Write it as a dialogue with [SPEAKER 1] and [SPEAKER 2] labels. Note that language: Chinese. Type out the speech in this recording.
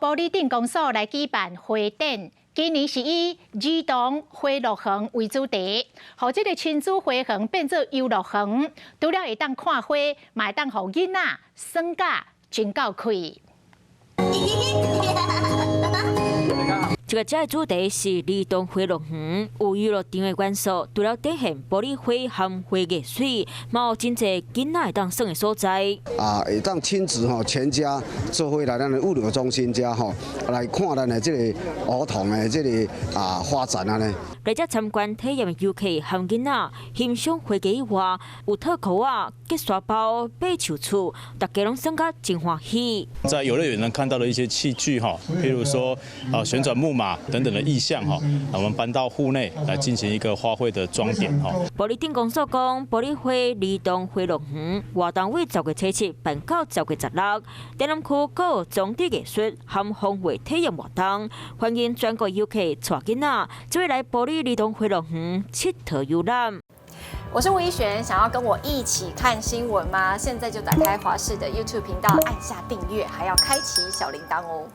[SPEAKER 1] 玻璃电工所来举办花展。今年是以儿童花乐园为主题，让这个亲子花园变做游乐园，除了会当看花，嘛会当让囡仔爽假真够开。
[SPEAKER 2] 这个节的主题是儿童花乐园，有娱乐场的元素，除了展现玻璃花和花艺水，嘛有真侪囡仔会当耍的所在。
[SPEAKER 3] 会当亲子全家做伙来咱的物流中心遮来看咱的这个儿童的这个发展呢。
[SPEAKER 2] 来遮参观体验的游客和囡仔欣赏花艺以外，有套裤啊、结沙包、爬树厝，大家拢耍甲真欢喜。
[SPEAKER 4] 在游乐园能看到的一些器具譬如说旋转木马等等的意象我们搬到户内来进行一个花卉的装点
[SPEAKER 2] 玻璃电工所讲，玻璃花儿童花乐园活动为10月初7办到10月16，展览区阁有装置艺术和风味体验活动，欢迎全国游客带囡仔做来玻璃儿童花乐园佚佗游览。
[SPEAKER 5] 我是吴依璇，想要跟我一起看新闻吗？现在就打开华视的 YouTube 频道，按下订阅，还要开启小铃铛哦。